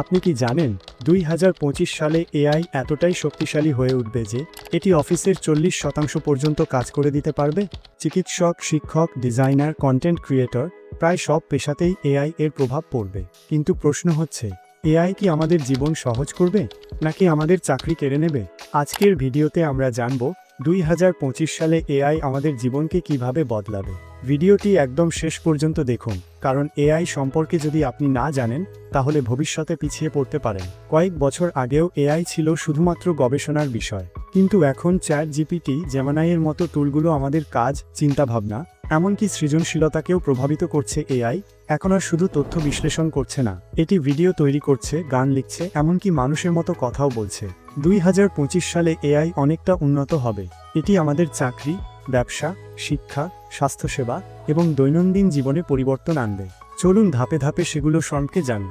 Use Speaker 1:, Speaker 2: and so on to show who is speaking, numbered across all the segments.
Speaker 1: আপনি কি জানেন 2025 সালে এআই এতটাই শক্তিশালী হয়ে উঠবে যে এটি অফিসের 40% পর্যন্ত কাজ করে দিতে পারবে? চিকিৎসক, শিক্ষক, ডিজাইনার, কন্টেন্ট ক্রিয়েটর প্রায় সব পেশাতেই এআই এর প্রভাব পড়বে। কিন্তু প্রশ্ন হচ্ছে, এআই কি আমাদের জীবন সহজ করবে নাকি আমাদের চাকরি কেড়ে নেবে? আজকের ভিডিওতে আমরা জানব 2025 সালে এআই আমাদের জীবনকে কিভাবে বদলাবে। ভিডিওটি একদম শেষ পর্যন্ত দেখুন, কারণ এআই সম্পর্কে যদি আপনি না জানেন তাহলে ভবিষ্যতে পিছিয়ে পড়তে পারেন। কয়েক বছর আগেও এআই ছিল শুধুমাত্র গবেষণার বিষয়, কিন্তু এখন চ্যাট জিপিটি, জেমিনাইয়ের মতো টুলগুলো আমাদের কাজ, চিন্তাভাবনা, এমনকি সৃজনশীলতাকেও প্রভাবিত করছে। এআই এখন আর শুধু তথ্য বিশ্লেষণ করছে না, এটি ভিডিও তৈরি করছে, গান লিখছে, এমনকি মানুষের মতো কথাও বলছে। 2025 সালে এআই অনেকটা উন্নত হবে। এটি আমাদের চাকরি, ব্যবসা, শিক্ষা, স্বাস্থ্যসেবা এবং দৈনন্দিন জীবনে পরিবর্তন আনবে। চলুন ধাপে ধাপে সেগুলো সম্পর্কে জানি।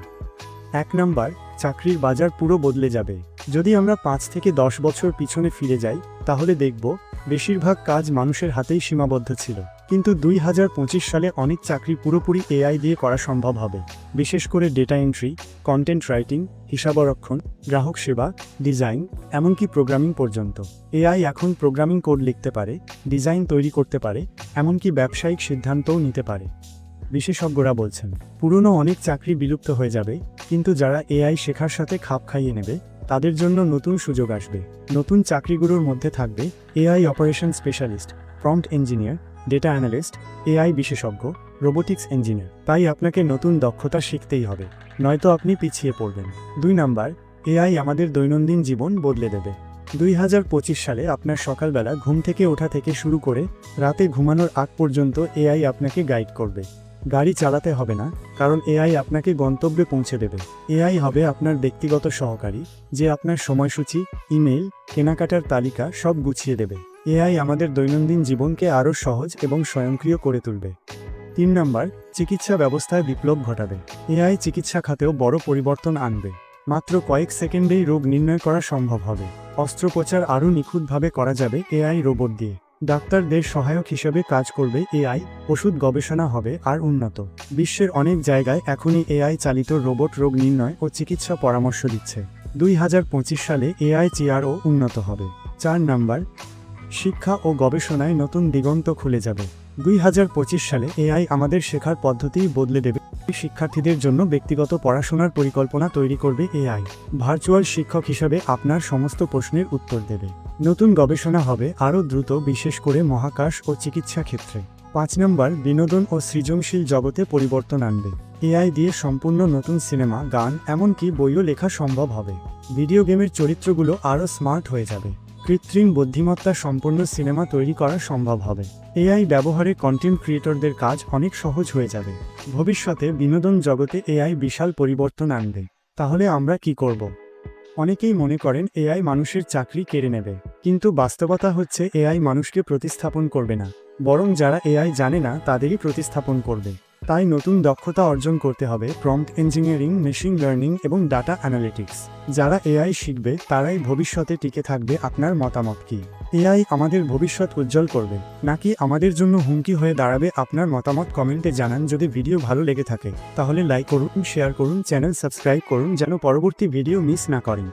Speaker 1: 1 নম্বর, চাকরির বাজার পুরো বদলে যাবে। যদি আমরা 5 থেকে 10 বছর পিছনে ফিরে যাই তাহলে দেখব বেশিরভাগ কাজ মানুষের হাতেই সীমাবদ্ধ ছিল, কিন্তু 2025 সালে অনেক চাকরি পুরোপুরি এআই দিয়ে করা সম্ভব হবে। বিশেষ করে ডেটা এন্ট্রি, কন্টেন্ট রাইটিং, হিসাবরক্ষণ, গ্রাহক সেবা, ডিজাইন, এমনকি প্রোগ্রামিং পর্যন্ত। এআই এখন প্রোগ্রামিং কোড লিখতে পারে, ডিজাইন তৈরি করতে পারে, এমনকি ব্যবসায়িক সিদ্ধান্তও নিতে পারে। বিশেষজ্ঞরা বলছেন পুরনো অনেক চাকরি বিলুপ্ত হয়ে যাবে, কিন্তু যারা এআই শেখার সাথে খাপ খাইয়ে নেবে তাদের জন্য নতুন সুযোগ আসবে। নতুন চাকরিগুলোর মধ্যে থাকবে AI operation specialist, prompt engineer, data analyst, AI বিশেষজ্ঞ, রোবোটিক্স ইঞ্জিনিয়ার। তাই আপনাকে নতুন দক্ষতা শিখতেই হবে, নয়তো আপনি পিছিয়ে পড়বেন। 2 নাম্বার, এআই আমাদের দৈনন্দিন জীবন বদলে দেবে। 2025 সালে আপনার সকালবেলা ঘুম থেকে ওঠা থেকে শুরু করে রাতে ঘুমানোর আগ পর্যন্ত এআই আপনাকে গাইড করবে। গাড়ি চালাতে হবে না, কারণ এআই আপনাকে গন্তব্যে পৌঁছে দেবে। এআই হবে আপনার ব্যক্তিগত সহকারী, যে আপনার সময়সূচি, ইমেল, কেনাকাটার তালিকা সব গুছিয়ে দেবে। এআই আমাদের দৈনন্দিন জীবনকে আরও সহজ এবং স্বয়ংক্রিয় করে তুলবে। 3 নম্বর, চিকিৎসা ব্যবস্থায় বিপ্লব ঘটাবে। এআই চিকিৎসা খাতেও বড় পরিবর্তন আনবে। মাত্র কয়েক সেকেন্ডেই রোগ নির্ণয় করা সম্ভব হবে। অস্ত্রোপচার আরও নিখুঁতভাবে করা যাবে এআই রোবট দিয়ে। ডাক্তারদের সহায়ক হিসেবে কাজ করবে এআই, ওষুধ গবেষণা হবে আর উন্নত। বিশ্বের অনেক জায়গায় এখনই এআই চালিত রোবট রোগ নির্ণয় ও চিকিৎসা পরামর্শ দিচ্ছে। 2025 সালে এআই চেয়ারও উন্নত হবে। 4 নম্বর, শিক্ষা ও গবেষণায় নতুন দিগন্ত খুলে যাবে। 2025 সালে এআই আমাদের শেখার পদ্ধতিই বদলে দেবে। শিক্ষার্থীদের জন্য ব্যক্তিগত পড়াশোনার পরিকল্পনা তৈরি করবে এআই। ভার্চুয়াল শিক্ষক হিসাবে আপনার সমস্ত প্রশ্নের উত্তর দেবে। নতুন গবেষণা হবে আরও দ্রুত, বিশেষ করে মহাকাশ ও চিকিৎসা ক্ষেত্রে। 5 নম্বর, বিনোদন ও সৃজনশীল জগতে পরিবর্তন আনবে। এআই দিয়ে সম্পূর্ণ নতুন সিনেমা, গান, এমনকি বইও লেখা সম্ভব হবে। ভিডিও গেমের চরিত্রগুলো আরও স্মার্ট হয়ে যাবে। কৃত্রিম বুদ্ধিমত্তা সম্পন্ন সিনেমা তৈরি করা সম্ভব হবে। এআই ব্যবহারে কন্টেন্ট ক্রিয়েটরদের কাজ অনেক সহজ হয়ে যাবে। ভবিষ্যতে বিনোদন জগতে এআই বিশাল পরিবর্তন আনবে। তাহলে আমরা কি করব? অনেকেই মনে করেন এআই মানুষের চাকরি কেড়ে নেবে, কিন্তু বাস্তবতা হচ্ছে এআই মানুষকে প্রতিস্থাপন করবে না, বরং যারা এআই জানে না তাদেরই প্রতিস্থাপন করবে। তাই নতুন দক্ষতা অর্জন করতে হবে, প্রম্পট ইঞ্জিনিয়ারিং, মেশিন লার্নিং এবং ডাটা অ্যানালিটিক্স। যারা এআই শিখবে তারাই ভবিষ্যতে টিকে থাকবে। আপনার মতামত কি? এআই আমাদের ভবিষ্যৎ উজ্জ্বল করবে নাকি আমাদের জন্য হুমকি হয়ে দাঁড়াবে? আপনার মতামত কমেন্টে জানান। যদি ভিডিও ভালো লেগে থাকে তাহলে লাইক করুন, শেয়ার করুন, চ্যানেল সাবস্ক্রাইব করুন যেন পরবর্তী ভিডিও মিস না করেন।